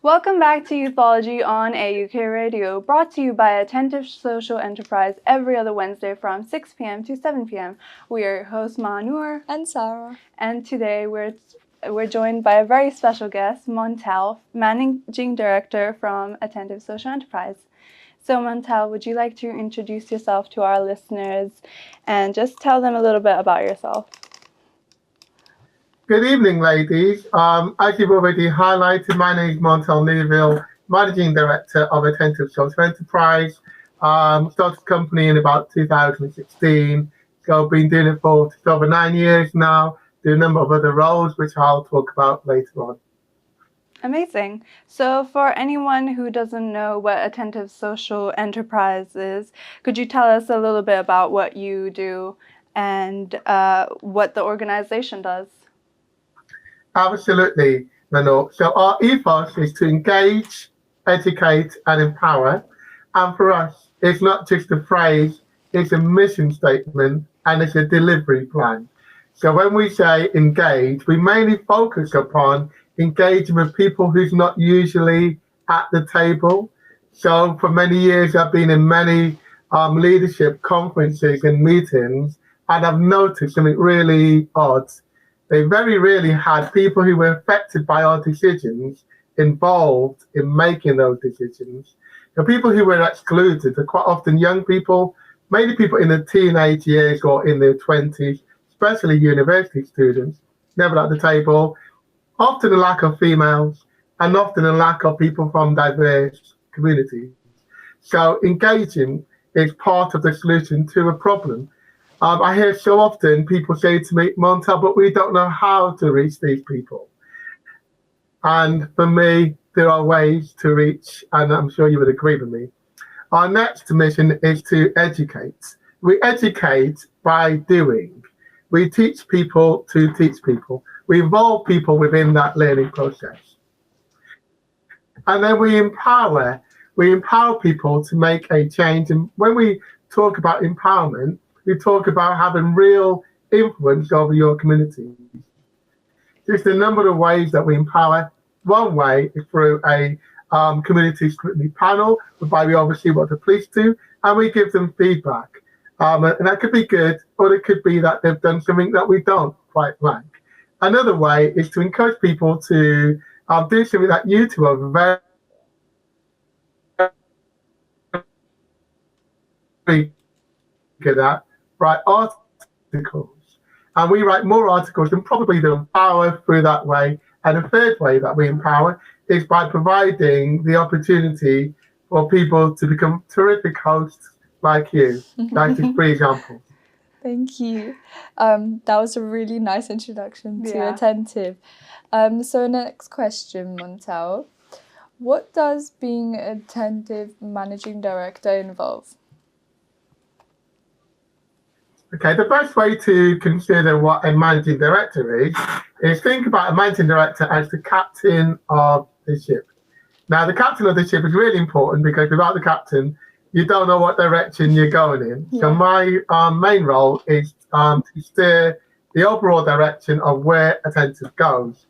Welcome back to Youthology on AUK Radio, brought to you by Attentive Social Enterprise every other Wednesday from 6 p.m. to 7 p.m. We are your hosts, Manur and Sarah. And today we're joined by a very special guest, Montel, Managing Director from Attentive Social Enterprise. So Montel, would you like to introduce yourself to our listeners and just tell them a little bit about yourself? Good evening, ladies. As you've already highlighted, my name is Montel Newville, Managing Director of Attentive Social Enterprise. Started the company in about 2016. So I've been doing it for just over 9 years now, do a number of other roles, which I'll talk about later on. Amazing. So for anyone who doesn't know what Attentive Social Enterprise is, could you tell us a little bit about what you do and what the organization does? Absolutely, Manu. So our ethos is to engage, educate, and empower. And for us, it's not just a phrase, it's a mission statement and it's a delivery plan. So when we say engage, we mainly focus upon engaging with people who's not usually at the table. So for many years, I've been in many leadership conferences and meetings, and I've noticed something really odd. They very rarely had people who were affected by our decisions involved in making those decisions. The people who were excluded are quite often young people, mainly people in the teenage years or in their 20s, especially university students, never at the table, often a lack of females, and often a lack of people from diverse communities. So engaging is part of the solution to a problem. I hear so often people say to me, Montel, but we don't know how to reach these people. And for me, there are ways to reach, and I'm sure you would agree with me. Our next mission is to educate. We educate by doing. We teach people to teach people. We involve people within that learning process. And then we empower. We empower people to make a change. And when we talk about empowerment, we talk about having real influence over your community. Just a number of ways that we empower. One way is through a community scrutiny panel, whereby we oversee what the police do, and we give them feedback. And that could be good, or it could be that they've done something that we don't quite like. Another way is to encourage people to do something that you two are very good at, write articles. And we write more articles than probably the empower through that way. And the third way that we empower is by providing the opportunity for people to become terrific hosts like you. That's just 3 examples. Thank you. That was a really nice introduction to Attentive. So next question, Montel. What does being Attentive Managing Director involve? Okay, the best way to consider what a managing director is think about a managing director as the captain of the ship. Now, the captain of the ship is really important because without the captain, you don't know what direction you're going in. Yeah. So my main role is to steer the overall direction of where Attentive goes.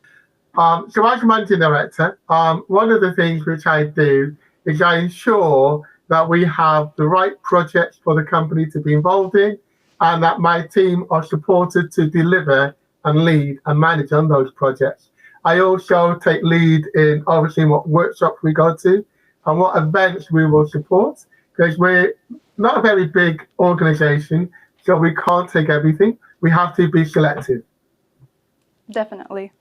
So as a managing director, one of the things which I do is I ensure that we have the right projects for the company to be involved in, and that my team are supported to deliver and lead and manage on those projects. I also take lead in overseeing what workshops we go to and what events we will support, because we're not a very big organization, so we can't take everything. We have to be selective. Definitely.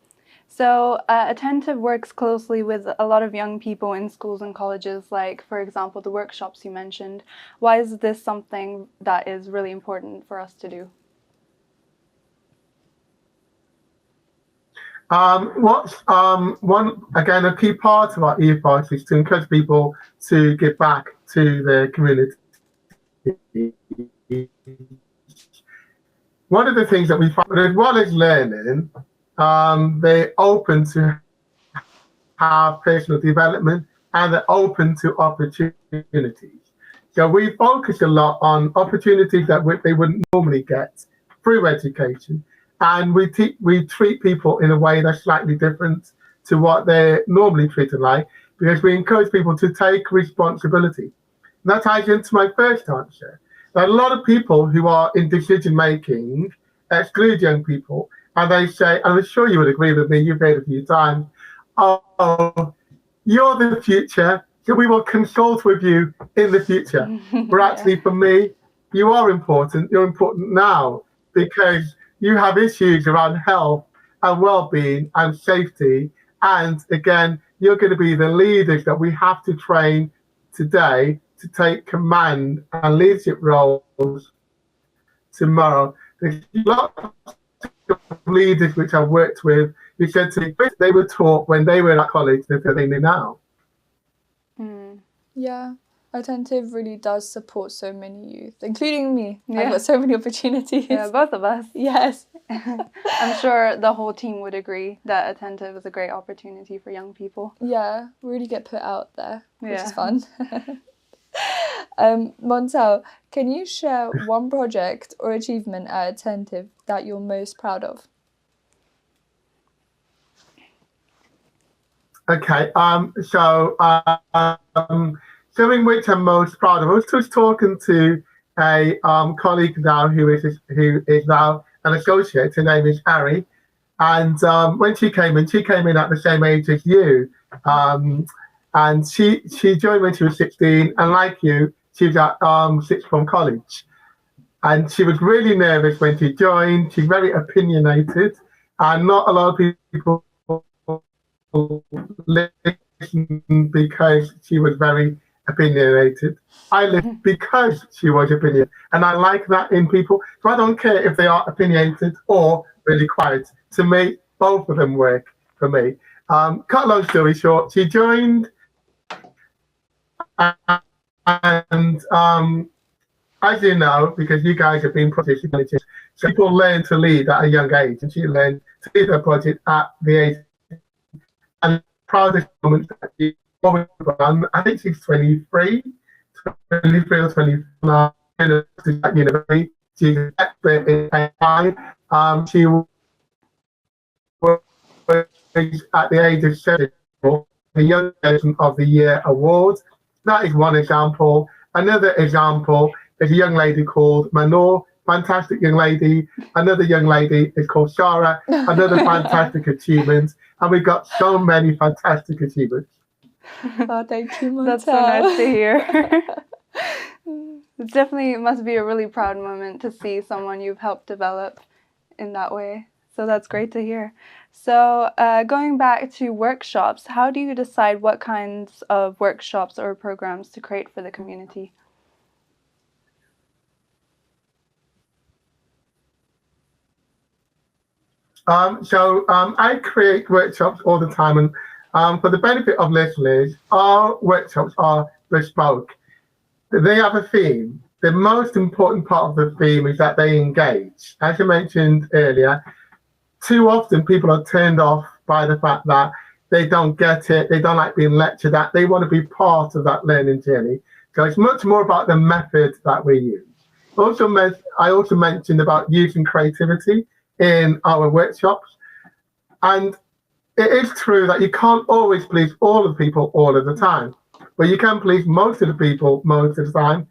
So Attentive works closely with a lot of young people in schools and colleges, like, for example, the workshops you mentioned. Why is this something that is really important for us to do? Again, a key part of our ethos is to encourage people to give back to their community. One of the things that we find, as well as learning, they're open to have personal development and they're open to opportunities. So we focus a lot on opportunities that they wouldn't normally get through education. And we treat people in a way that's slightly different to what they're normally treated like, because we encourage people to take responsibility. And that ties into my first answer. There are a lot of people who are in decision making exclude young people, and they say, and I'm sure you would agree with me, you've heard it a few times, oh, you're the future, so we will consult with you in the future. But actually, for me, you are important. You're important now because you have issues around health and well-being and safety. And again, you're going to be the leaders that we have to train today to take command and leadership roles tomorrow. There's lots of leaders which I've worked with who said to me they were taught when they were at college that they knew now. Yeah, Attentive really does support so many youth, including me. I've got so many opportunities. Yeah, both of us. Yes. I'm sure the whole team would agree that Attentive is a great opportunity for young people. Yeah, really get put out there, which is fun. Montel, can you share one project or achievement at Attentive that you're most proud of? Okay, something which I'm most proud of. I was just talking to a colleague now who is now an associate. Her name is Ari, and when she came in at the same age as you, and she joined when she was 16, and like you, she was at sixth form college, and she was really nervous when she joined. She's very opinionated, and not a lot of people listened because she was very opinionated. I listened because she was opinionated, and I like that in people. So I don't care if they are opinionated or really quiet. To me, both of them work for me. Cut a long story short, she joined, and as you know, because you guys have been project managers, so people learn to lead at a young age, and she learned to lead her project at the age. And proudest moment that she always run, I think she's 23 or 24 at university. She's an expert in AI. She was at the age of 7 the Young Person of the Year award. That is one example. Another example is a young lady called Manor, fantastic young lady. Another young lady is called Shara, another fantastic achievement. And we've got so many fantastic achievements. Oh, thank you, Montel. That's so nice to hear. It definitely must be a really proud moment to see someone you've helped develop in that way. So that's great to hear. So going back to workshops, how do you decide what kinds of workshops or programs to create for the community? I create workshops all the time, and for the benefit of listeners, our workshops are bespoke. They have a theme. The most important part of the theme is that they engage. As you mentioned earlier, too often people are turned off by the fact that they don't get it, they don't like being lectured at, they want to be part of that learning journey. So it's much more about the method that we use. I also mentioned about using creativity in our workshops, and it is true that you can't always please all of the people all of the time, but you can please most of the people most of the time,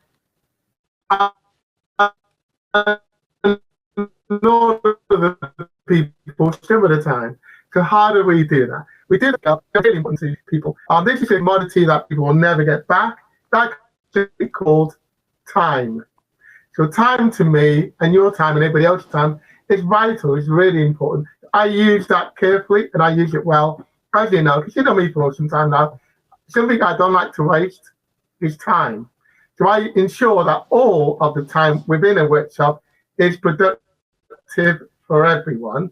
nor of the people some of the time. So how do we do that? We do that really important to people. This is a commodity that people will never get back. That's called time. So time to me and your time and everybody else's time is vital, it's really important. I use that carefully and I use it well, as you know, because you know me for some time now. Something I don't like to waste is time. So I ensure that all of the time within a workshop is productive for everyone.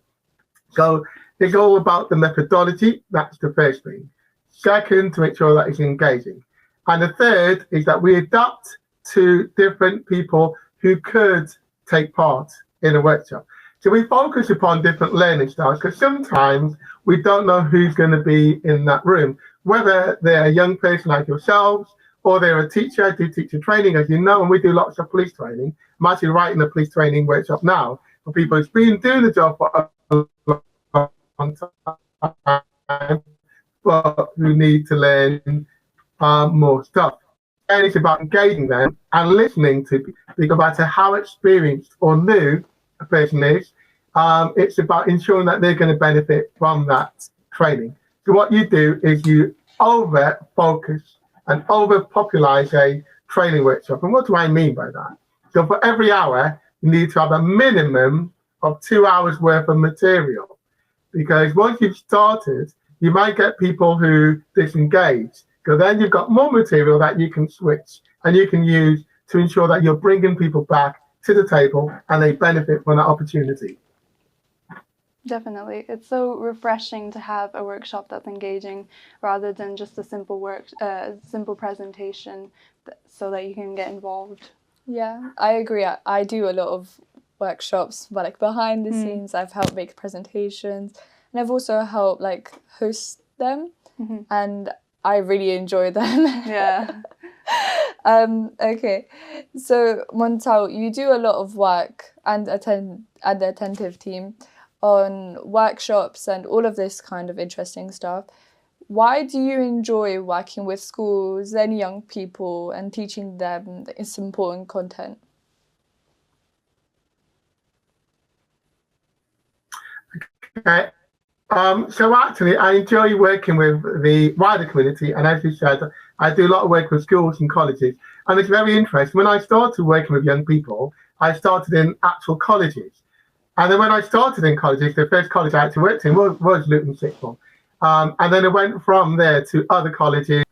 So it's all about the methodology, that's the first thing. Second, to make sure that it's engaging. And the third is that we adapt to different people who could take part in a workshop. So we focus upon different learning styles because sometimes we don't know who's going to be in that room, whether they're a young person like yourselves or they're a teacher. I do teacher training, as you know, and we do lots of police training. I'm actually writing a police training workshop now for people who've been doing the job for a long time. but who need to learn more stuff. And it's about engaging them and listening to people, no matter how experienced or new a person is. It's about ensuring that they're going to benefit from that training. So what you do is you over focus and over popularize a training workshop. And what do I mean by that? So for every hour, you need to have a minimum of 2 hours worth of material. Because once you've started, you might get people who disengage. So then you've got more material that you can switch and you can use to ensure that you're bringing people back to the table and they benefit from that opportunity. Definitely. It's so refreshing to have a workshop that's engaging rather than just a simple simple presentation so that you can get involved. Yeah, I agree. I do a lot of workshops, but like behind the scenes, I've helped make presentations and I've also helped like host them and I really enjoy them. Yeah. Okay, so Montel, you do a lot of work and attend at the Attentive team on workshops and all of this kind of interesting stuff. Why do you enjoy working with schools and young people and teaching them this important content? Okay. So actually, I enjoy working with the wider community, and as you said, I do a lot of work with schools and colleges, and it's very interesting. When I started working with young people, I started in actual colleges, and then when I started in colleges, the first college I actually worked in was Luton Sixth Form, and then I went from there to other colleges.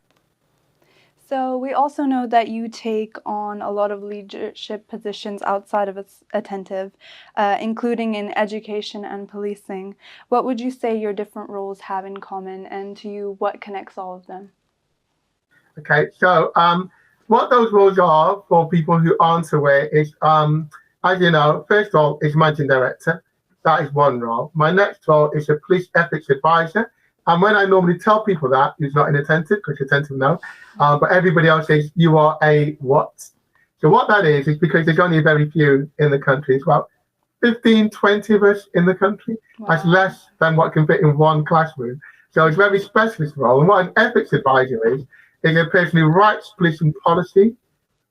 So we also know that you take on a lot of leadership positions outside of Attentive, including in education and policing. What would you say your different roles have in common, and to you, what connects all of them? Okay, so what those roles are for people who aren't aware is, as you know, first of all, is managing director. That is one role. My next role is a police ethics advisor. And when I normally tell people that, who's not in Attentive, because Attentive know, but everybody else says, you are a what? So what that is because there's only very few in the country. It's about 15, 20 of us in the country. Wow. That's less than what can fit in one classroom. So it's a very specialist role. And what an ethics advisor is a person who writes policing policy.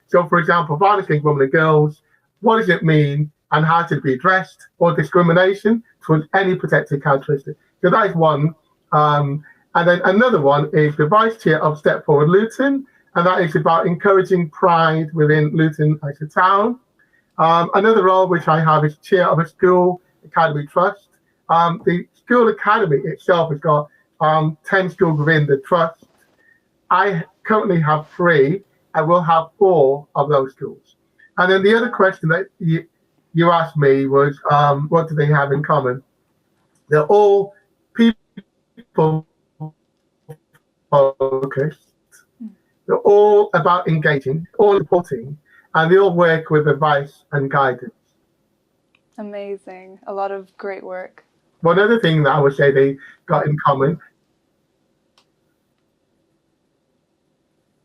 So for example, violence against women and girls, what does it mean and how should it be addressed, or discrimination towards any protected characteristic. So that is one. And then another one is the vice chair of Step Forward Luton, and that is about encouraging pride within Luton as a town. Another role which I have is chair of a school academy trust. The school academy itself has got 10 schools within the trust. I currently have 3. I will have 4 of those schools. And then the other question that you asked me was, what do they have in common? They're all people focused. They're all about engaging, all supporting, and they all work with advice and guidance. Amazing. A lot of great work. One other thing that I would say they got in common.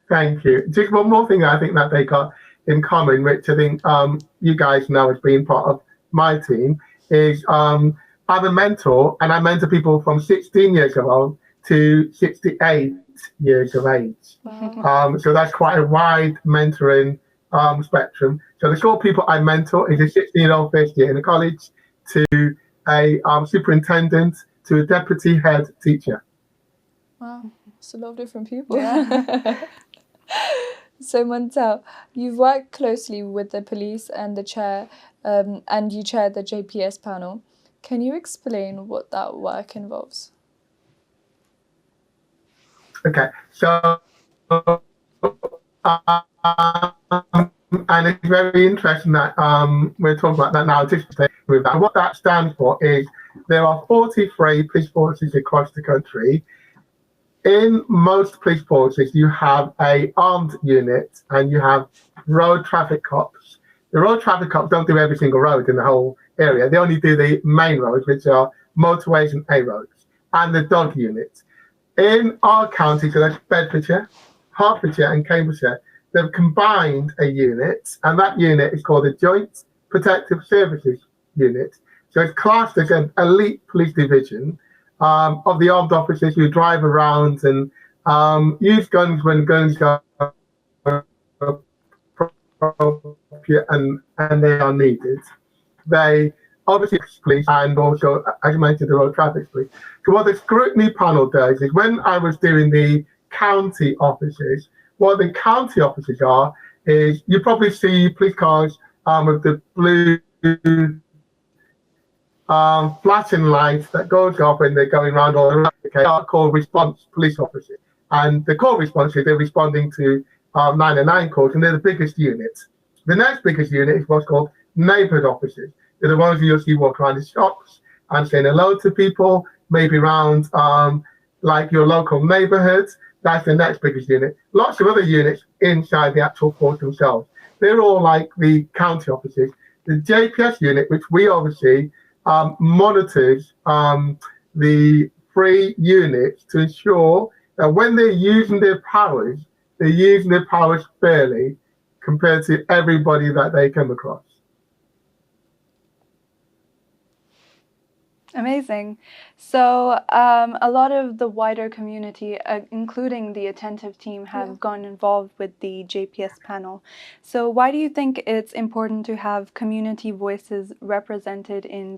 Thank you. Just one more thing I think that they got in common, which I think you guys know as being part of my team, is I'm a mentor, and I mentor people from 16 years old to 68 years of age. Wow. So that's quite a wide mentoring spectrum. So the sort of people I mentor is a 16-year-old first year in a college, to a superintendent, to a deputy head teacher. Wow, it's a lot of different people. Yeah. So Montel, you've worked closely with the police and the chair, and you chair the JPS panel. Can you explain what that work involves? Okay, so and it's very interesting that we're talking about that now. Just with that, what that stands for is there are 43 police forces across the country. In most police forces, you have a armed unit and you have road traffic cops. The road traffic cops don't do every single road in the whole area. They only do the main roads, which are motorways and A roads, and the dog unit. In our county, so that's Bedfordshire, Hertfordshire and Cambridgeshire, they've combined a unit, and that unit is called the Joint Protective Services Unit. So it's classed as an elite police division. of the armed officers who drive around and use guns when guns are appropriate and they are needed. They obviously police and also, as you mentioned, the road traffic police. So what the scrutiny panel does is when I was doing the county officers, what the county officers are is you probably see police cars with the blue flashing lights that goes off when they're going around all around. Okay, are called response police officers. And the call responses, they're responding to 909 calls, and they're the biggest unit. The next biggest unit is what's called neighborhood officers. They're the ones you'll see walk around the shops and saying hello to people, maybe around like your local neighborhoods. That's the next biggest unit. Lots of other units inside the actual force themselves. They're all like the county officers. The JPS unit, which we oversee, monitors the free units to ensure that when they're using their powers, they're using their powers fairly compared to everybody that they come across. Amazing. So a lot of the wider community, including the Attentive team, have gotten involved with the JPS panel. So why do you think it's important to have community voices represented in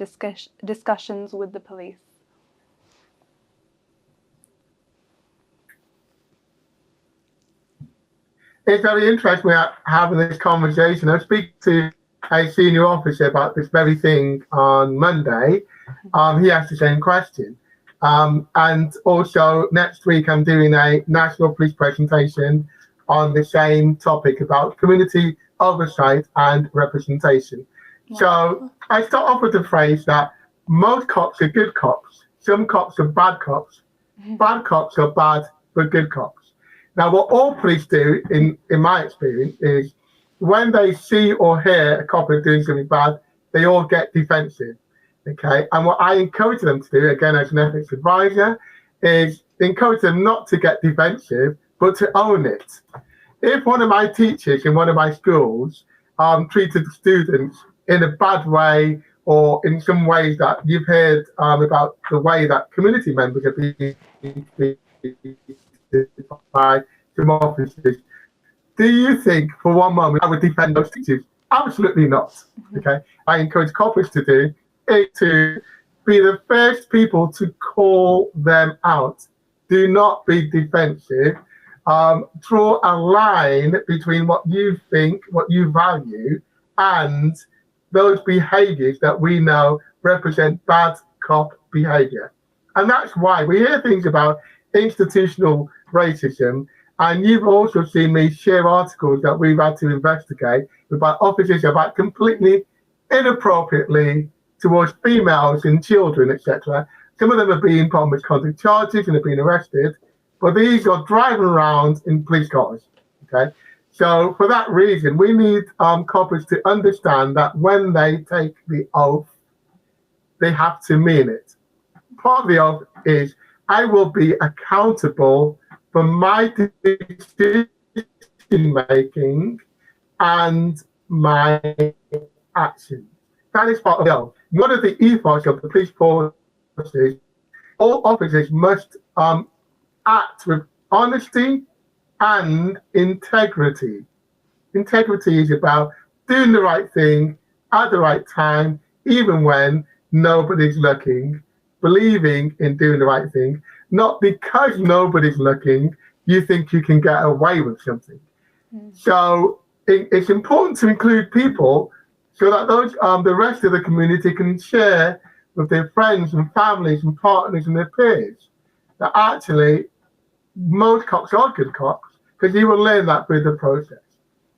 discussions with the police? It's very interesting having this conversation. I speak to a senior officer about this very thing on Monday. He asked the same question. And also next week, I'm doing a national police presentation on the same topic about community oversight and representation. Wow. So I start off with the phrase that most cops are good cops. Some cops are bad cops. Bad cops are bad but good cops. Now, what all police do, in my experience, is when they see or hear a cop is doing something bad, they all get defensive. Okay, and what I encourage them to do, again, as an ethics advisor, is encourage them not to get defensive, but to own it. If one of my teachers in one of my schools treated students in a bad way, or in some ways that you've heard about the way that community members are being treated by some officers, do you think for one moment I would defend those teachers? Absolutely not. Okay, I encourage coppers to do is to be the first people to call them out. Do not be defensive. Draw a line between what you think, what you value, and those behaviors that we know represent bad cop behavior. And that's why we hear things about institutional racism. And you've also seen me share articles that we've had to investigate about officers who have acted completely inappropriately towards females and children, etc. Some of them are being put on misconduct charges and have been arrested, but these are driving around in police cars. Okay, so for that reason, we need coppers to understand that when they take the oath, they have to mean it. Part of the oath is I will be accountable for my decision making and my actions. That is part of the oath. One of the ethos of the police force is all officers must act with honesty and integrity. Integrity is about doing the right thing at the right time, even when nobody's looking, believing in doing the right thing, not because nobody's looking, you think you can get away with something. So it's important to include people so that those the rest of the community can share with their friends and families and partners and their peers that actually most cops are good cops, because you will learn that through the process.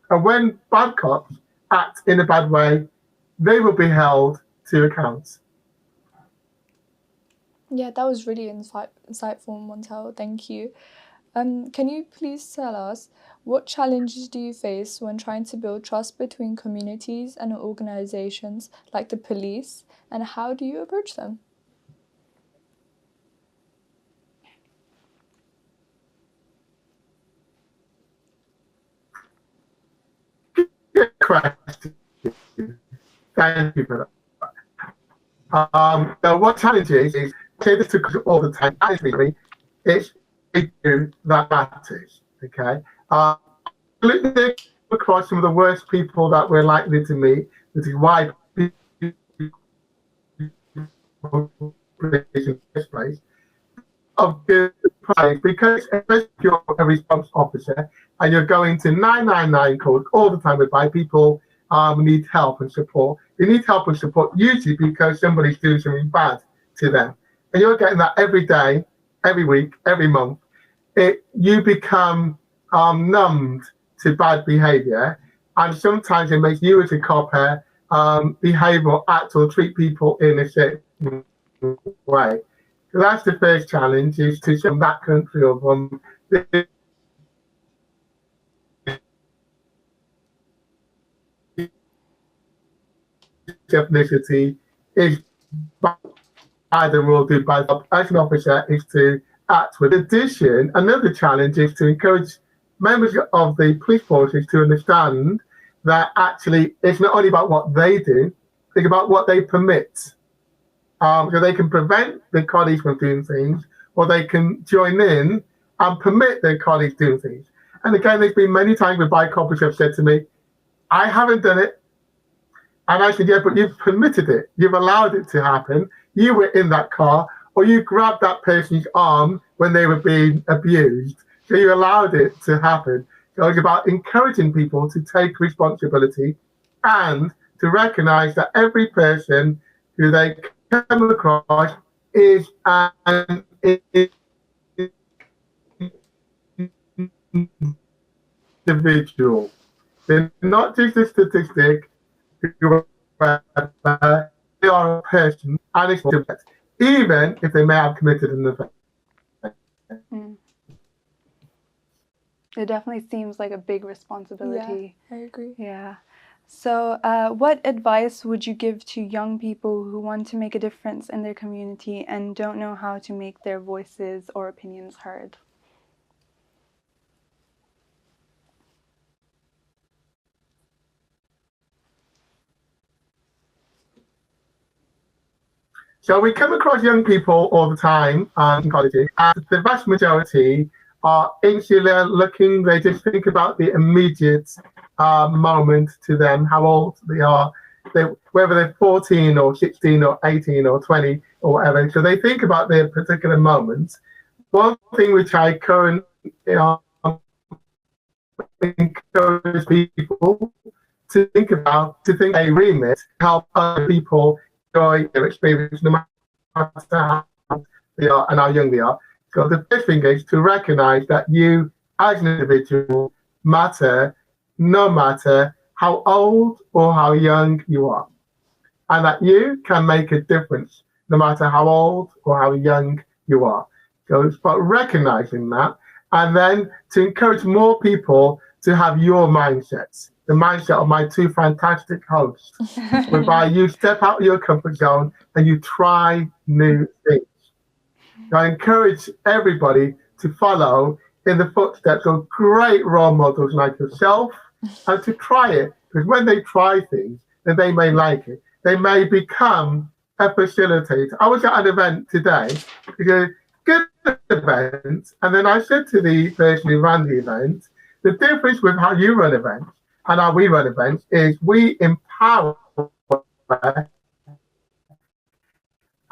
And when bad cops act in a bad way, they will be held to account. Yeah, that was really insightful, Montel. Thank you. Can you please tell us what challenges do you face when trying to build trust between communities and organizations like the police, and how do you approach them? Good question. Thank you for that. So what challenges is say this to all the time. Actually, it's you that matters. Okay. Looking across some of the worst people that we're likely to meet. This is why people in this place of good price, because if you're a response officer and you're going to 999 calls all the time whereby people need help and support. They need help and support usually because somebody's doing something bad to them. And you're getting that every day, every week, every month. You become numbed to bad behavior, and sometimes it makes you as a copper behave or act or treat people in a certain way. So that's the first challenge, is to show that country of ethnicity is bad and will do bad. As an officer is to act with. In addition, another challenge is to encourage members of the police forces to understand that actually it's not only about what they do, think about what they permit. So they can prevent their colleagues from doing things, or they can join in and permit their colleagues doing things. And again, there's been many times where bike coppers have said to me, I haven't done it. And I said, yeah, but you've permitted it. You've allowed it to happen. You were in that car, or you grabbed that person's arm when they were being abused. So you allowed it to happen. So it's about encouraging people to take responsibility and to recognize that every person who they come across is an individual. They're not just a statistic. They are a person, and it's even if they may have committed an offense. It definitely seems like a big responsibility. Yeah, I agree. Yeah. So what advice would you give to young people who want to make a difference in their community and don't know how to make their voices or opinions heard? So we come across young people all the time in colleges, and the vast majority are insular looking. They just think about the immediate moment to them, how old they are, whether they're 14 or 16 or 18 or 20 or whatever. So they think about their particular moment. One thing which I currently encourage people to think a remit, help other people enjoy their experience no matter how they are and how young they are. So the first thing is to recognize that you as an individual matter no matter how old or how young you are, and that you can make a difference no matter how old or how young you are. So it's about recognizing that, and then to encourage more people to have your mindsets, the mindset of my two fantastic hosts, whereby you step out of your comfort zone and you try new things. So I encourage everybody to follow in the footsteps of great role models like yourself and to try it. Because when they try things, then they may like it. They may become a facilitator. I was at an event today, a good event, and then I said to the person who ran the event, the difference with how you run events and how we run events is we empower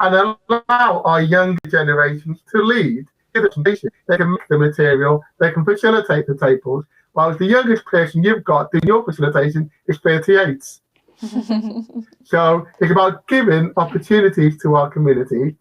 and allow our younger generations to lead. They can make the material, they can facilitate the tables, whilst the youngest person you've got doing your facilitation is 38. So it's about giving opportunities to our community.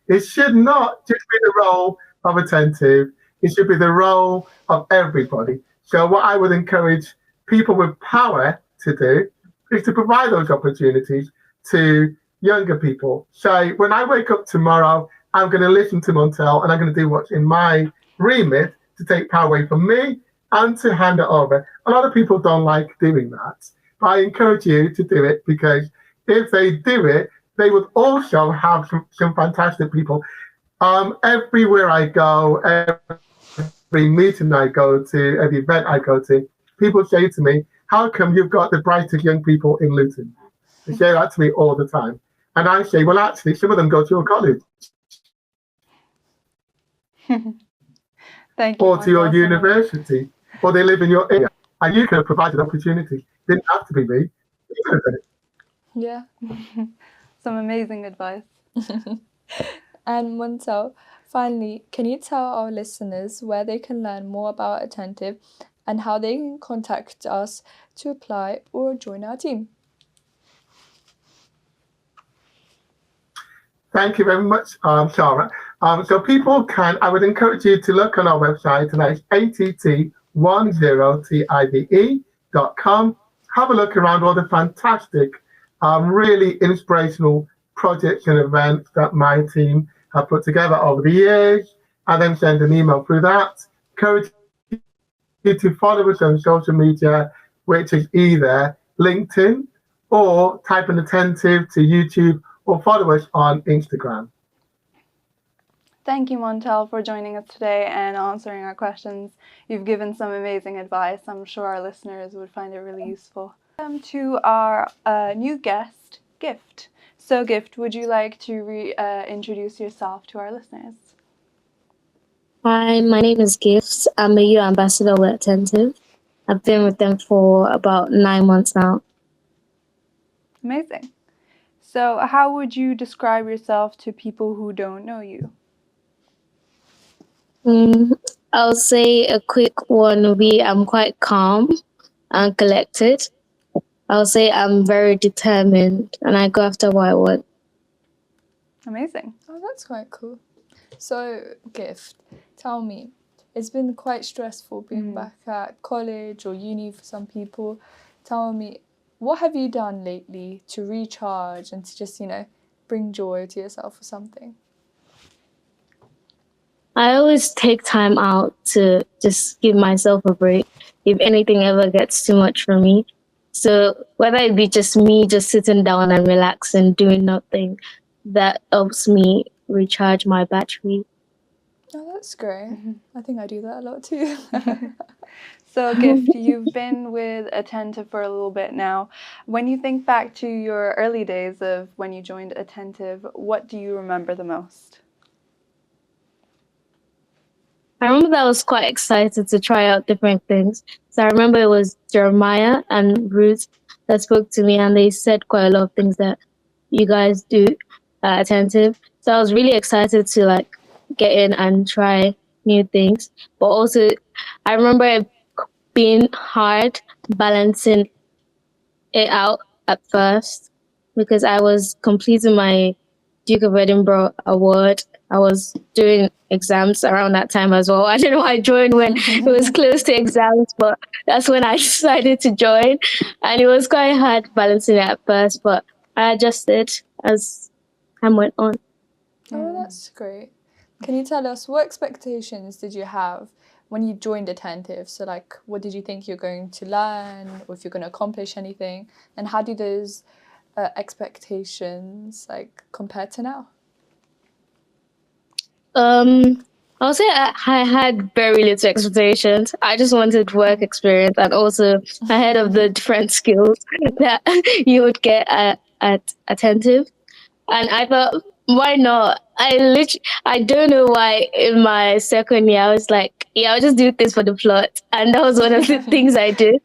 It should not just be the role of attentive, it should be the role of everybody. So what I would encourage people with power to do is to provide those opportunities to younger people. Say, when I wake up tomorrow, I'm going to listen to Montel and I'm going to do what's in my remit to take power away from me and to hand it over. A lot of people don't like doing that, but I encourage you to do it, because if they do it, they would also have some fantastic people. Everywhere I go, every meeting I go to, every event I go to, people say to me, how come you've got the brightest young people in Luton? They say that to me all the time. And I say, well, actually, some of them go to your college. Thank you, or to your Montel, so much. university, or they live in your area, and you could have provided opportunity. Didn't have to be me. You could have done it. Yeah. Some amazing advice. And Montel, finally, can you tell our listeners where they can learn more about Attentive and how they can contact us to apply or join our team? Thank you very much, Shara. So people can, I would encourage you to look on our website, and that's att10tive's.com. Have a look around all the fantastic, really inspirational projects and events that my team have put together over the years, and then send an email through that. Encourage you to follow us on social media, which is either LinkedIn or type an Attentive to YouTube or follow us on Instagram. Thank you, Montel, for joining us today and answering our questions. You've given some amazing advice. I'm sure our listeners would find it really useful. Welcome to our new guest, Gift. So, Gift, would you like to introduce yourself to our listeners? Hi, my name is Gifts. I'm a youth ambassador with Attentive. I've been with them for about 9 months now. Amazing. So, how would you describe yourself to people who don't know you? I'll say a quick one would be I'm quite calm and collected. I'll say I'm very determined and I go after what I want. Amazing. Oh, that's quite cool. So, Gift, tell me, it's been quite stressful being back at college or uni for some people. Tell me, what have you done lately to recharge and to just, bring joy to yourself or something? I always take time out to just give myself a break if anything ever gets too much for me. So whether it be just me just sitting down and relaxing, doing nothing, that helps me recharge my battery. Oh, that's great. I think I do that a lot too. So, Gift, you've been with Attentive for a little bit now. When you think back to your early days of when you joined Attentive, what do you remember the most? I remember that I was quite excited to try out different things. So I remember it was Jeremiah and Ruth that spoke to me, and they said quite a lot of things that you guys do Attentive. So I was really excited to get in and try new things. But also, I remember it being hard balancing it out at first because I was completing my Duke of Edinburgh award. I was doing exams around that time as well. I don't know why I joined when it was close to exams, but that's when I decided to join. And it was quite hard balancing it at first, but I adjusted as time went on. Oh, that's great. Can you tell us what expectations did you have when you joined Attentive? So, what did you think you're going to learn, or if you're going to accomplish anything? And how do those expectations compare to now? I'll say I had very little expectations. I just wanted work experience and also ahead of the different skills that you would get at Attentive. And I thought, why not? I don't know why in my second year I was like, yeah, I'll just do this for the plot. And that was one of the things I did.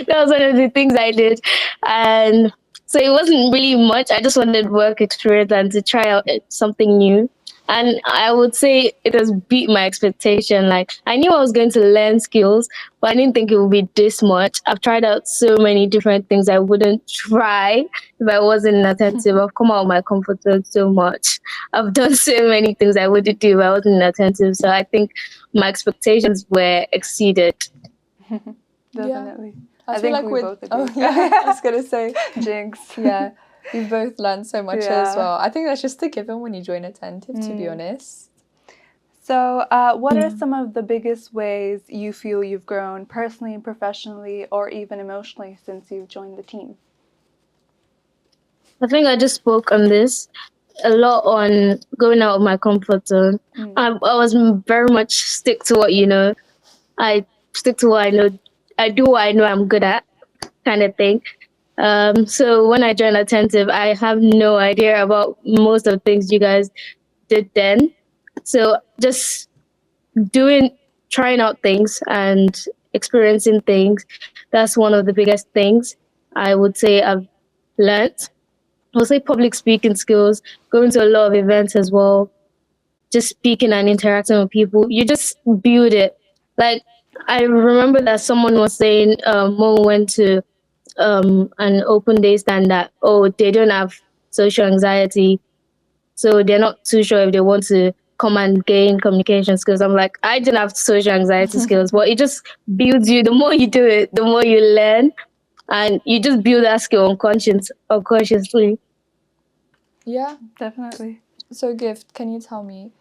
That was one of the things I did. And so it wasn't really much. I just wanted work experience and to try out something new. And I would say it has beat my expectation. I knew I was going to learn skills, but I didn't think it would be this much. I've tried out so many different things I wouldn't try if I wasn't attentive. I've come out of my comfort zone so much. I've done so many things I wouldn't do if I wasn't attentive. So I think my expectations were exceeded. Definitely. I think feel we both agree. Oh, yeah, I was going to say. Jinx. Yeah. We've both learned so much as well. I think that's just a given when you join Attentive, to be honest. So, what are some of the biggest ways you feel you've grown personally, professionally, or even emotionally since you've joined the team? I think I just spoke on this a lot on going out of my comfort zone. I was very much stick to what you know. I stick to what I know. I do what I know I'm good at, kind of thing. So when I joined Attentive, I have no idea about most of the things you guys did then. So just trying out things and experiencing things. That's one of the biggest things I would say I've learned. I would say public speaking skills, going to a lot of events as well, just speaking and interacting with people. You just build it. Like I remember that someone was saying, Mo went to an open day stand that, oh, they don't have social anxiety, so they're not too sure if they want to come and gain communication skills. I'm like, I didn't have social anxiety skills, but it just builds you. The more you do it, the more you learn, and you just build that skill unconsciously. Yeah. Definitely. So, Gift, can you tell me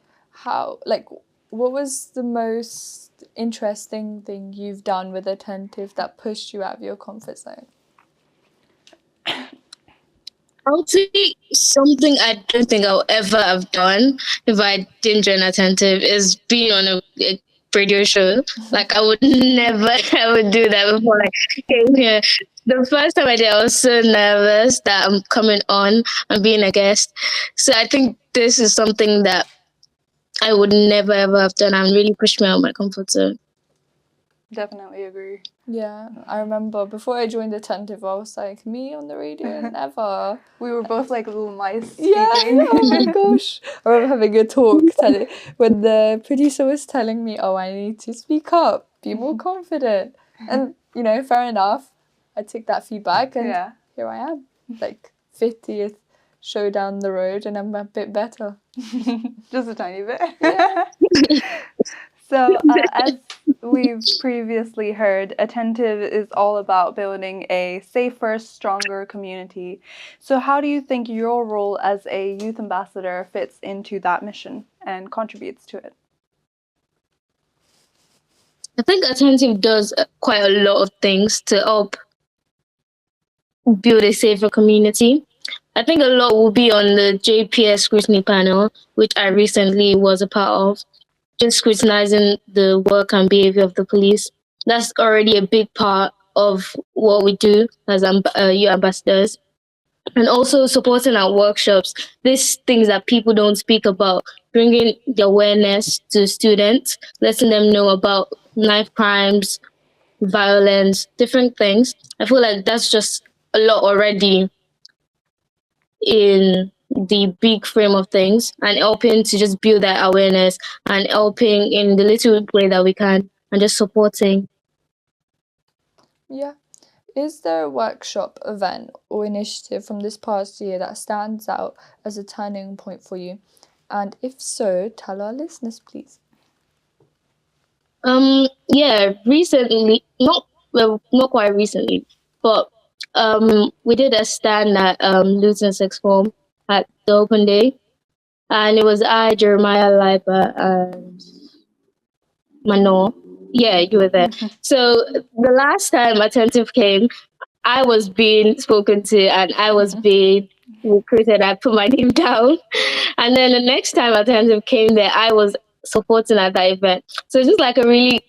what was the most interesting thing you've done with Attentive that pushed you out of your comfort zone? I would say something I don't think I'll ever have done if I didn't join Attentive is being on a radio show. Like I would never ever do that before I came here. The first time I did, I was so nervous that I'm coming on and being a guest. So I think this is something that I would never ever have done and really pushed me out of my comfort zone. Definitely agree. Yeah, I remember before I joined Attentive, I was like, me on the radio, never. We were both like little mice Yeah, speaking. oh my gosh. I remember having a talk when the producer was telling me, oh, I need to speak up, be more confident. And, fair enough. I took that feedback and Yeah. here I am, like 50th show down the road, and I'm a bit better. Just a tiny bit. Yeah. So, as we've previously heard, Attentive is all about building a safer, stronger community. So, how do you think your role as a youth ambassador fits into that mission and contributes to it? I think Attentive does quite a lot of things to help build a safer community. I think a lot will be on the JPS scrutiny panel, which I recently was a part of, just scrutinizing the work and behavior of the police. That's already a big part of what we do as youth ambassadors. And also supporting our workshops, these things that people don't speak about, bringing the awareness to students, letting them know about knife crimes, violence, different things. I feel like that's just a lot already in the big frame of things and helping to just build that awareness and helping in the little way that we can and just supporting. Yeah. Is there a workshop, event, or initiative from this past year that stands out as a turning point for you? And if so, tell our listeners, please. Yeah, recently, not quite recently, but we did a stand at Luton Sixth Form at the open day, and it was I, Jeremiah Lipa, and Mano. Yeah, you were there. So the last time Attentive came, I was being spoken to and I was being recruited. I put my name down. And then the next time Attentive came there, I was supporting at that event. So it's just like a really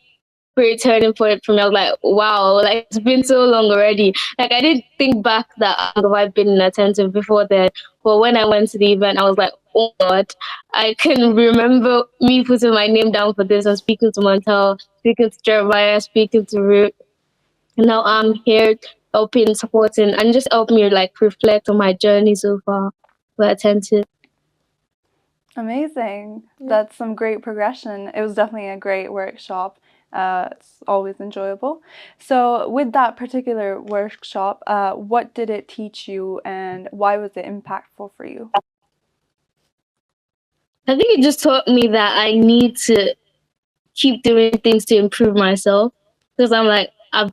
great turning point for me. I was like, wow, like it's been so long already. Like I didn't think back that long have I been in Attentive before then. But when I went to the event, I was like, oh God, I can remember me putting my name down for this and speaking to Montel, speaking to Jeremiah, speaking to Ruth. And now I'm here helping, supporting, and just help me like reflect on my journey so far with Attentive. Amazing. Yeah. That's some great progression. It was definitely a great workshop. It's always enjoyable. So, with that particular workshop, what did it teach you and why was it impactful for you? I think it just taught me that I need to keep doing things to improve myself because I'm like, I've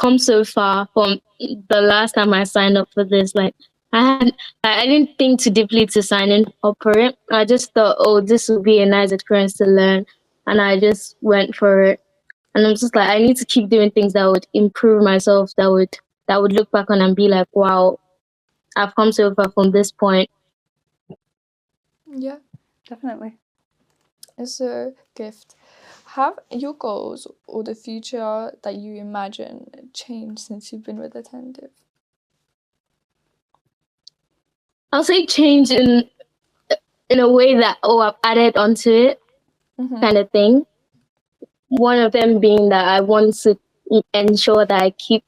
come so far from the last time I signed up for this. Like, I didn't think too deeply to sign in up for it. I just thought, oh, this would be a nice experience to learn, and I just went for it. And I'm just like, I need to keep doing things that would improve myself, that would look back on and be like, wow, I've come so far from this point. Yeah, Definitely. it's a gift. Have your goals or the future that you imagine changed since you've been with Attentive? I'll say change in in a way that, I've added onto it, kind of thing. One of them being that I want to ensure that I keep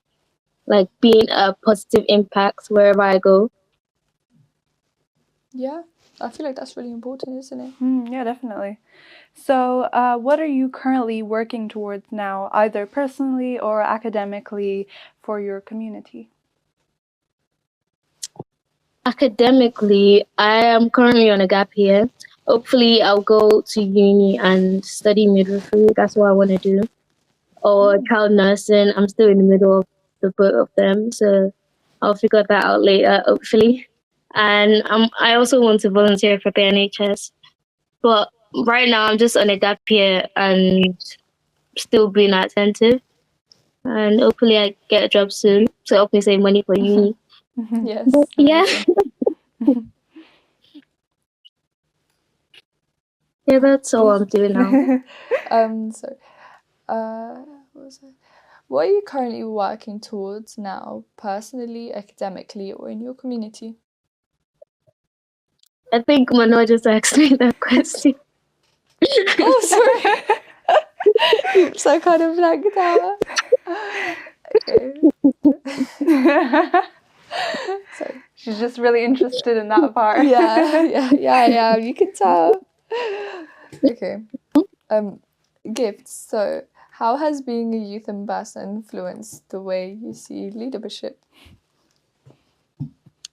like being a positive impact wherever I go. Yeah, I feel like that's really important, isn't it? Yeah, definitely. So, what are you currently working towards now, either personally or academically, for your community? Academically, I am currently on a gap year. Hopefully, I'll go to uni and study midwifery. That's what I want to do. Or child nursing. I'm still in the middle of the both of them, so I'll figure that out later, hopefully. And I also want to volunteer for the NHS. But right now, I'm just on a gap year and still being attentive. And hopefully, I get a job soon to help me save money for uni. Yes. Yeah. Yeah, that's all I'm doing now. So, what was it? What are you currently working towards now, personally, academically, or in your community? I think Mano just asked me that question. Oh, sorry. Oops, I kind of blanked out. Okay. Sorry. She's just really interested in that part. Yeah, you can tell. Okay. Gifts. So, how has being a youth ambassador influenced the way you see leadership?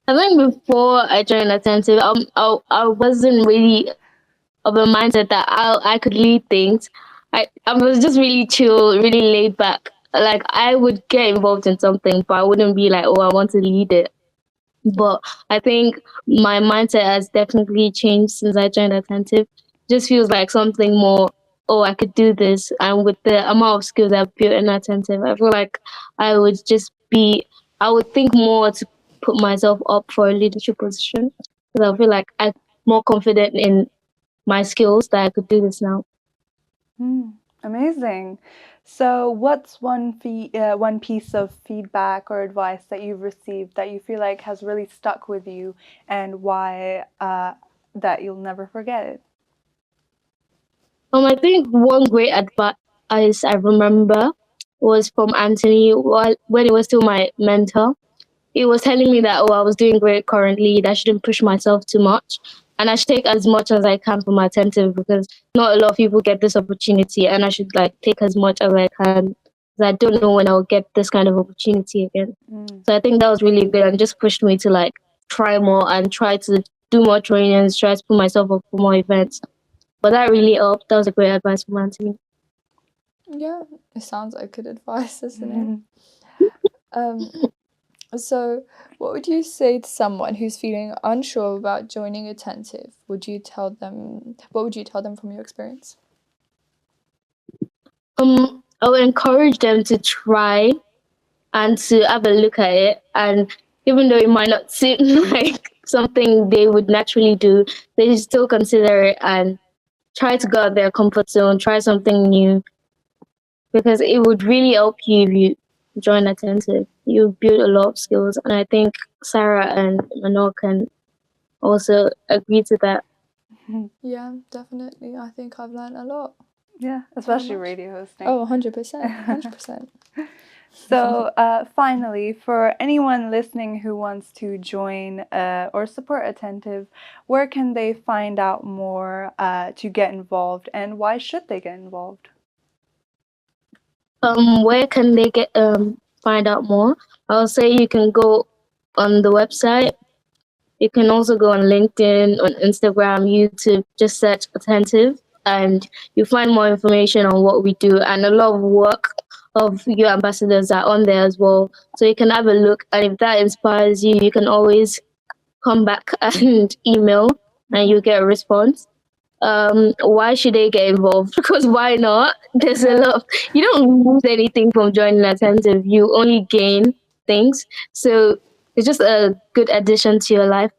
I think before I joined Attentive, I wasn't really of a mindset that I could lead things. I was just really chill, really laid back. Like I would get involved in something, but I wouldn't be like, I want to lead it. But I think my mindset has definitely changed since I joined Attentive. Just feels like something more, I could do this. And with the amount of skills I've built in Attentive, I feel like I would I would think more to put myself up for a leadership position. Because I feel like I'm more confident in my skills that I could do this now. Amazing. So, what's one piece of feedback or advice that you've received that you feel like has really stuck with you, and why that you'll never forget it? I think one great advice I remember was from Anthony when he was still my mentor. He was telling me that, I was doing great currently, that I shouldn't push myself too much. And I should take as much as I can from Attentive because not a lot of people get this opportunity, and I should take as much as I can because I don't know when I'll get this kind of opportunity again. So I think that was really good and just pushed me to try more and try to do more trainings, try to put myself up for more events. But that really helped. That was a great advice from Anthony. Yeah, it sounds like good advice, doesn't it? So, what would you say to someone who's feeling unsure about joining Attentive? What would you tell them from your experience? I would encourage them to try and to have a look at it. And even though it might not seem like something they would naturally do, they should still consider it and try to go out their comfort zone, try something new, because it would really help you if you join Attentive. You build a lot of skills, and I think Sarah and Manor can also agree to that. Yeah, definitely. I think I've learned a lot. Yeah, especially radio hosting. Oh, 100%. 100%. So, finally, for anyone listening who wants to join or support Attentive, where can they find out more to get involved, and why should they get involved? Where can they find out more? I'll say you can go on the website. You can also go on LinkedIn, on Instagram, YouTube, just search Attentive, and you find more information on what we do, and a lot of work of your ambassadors are on there as well. So you can have a look, and if that inspires you, you can always come back and email, and you get a response. Why should they get involved? Because why not? There's a lot you don't lose anything from joining Attentive. You only gain things. So it's just a good addition to your life.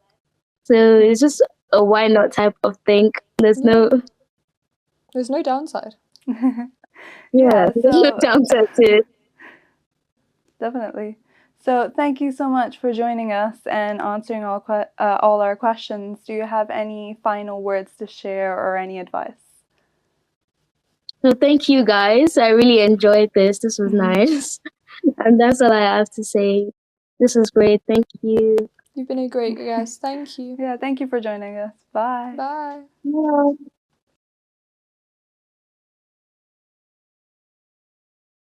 So it's just a why not type of thing. There's no downside. Yeah, there's no downside to it. Definitely. So thank you so much for joining us and answering all our questions. Do you have any final words to share or any advice? So thank you guys. I really enjoyed this. This was nice. And that's all I have to say. This was great. Thank you. You've been a great guest. Thank you. Yeah, thank you for joining us. Bye. Bye. Bye.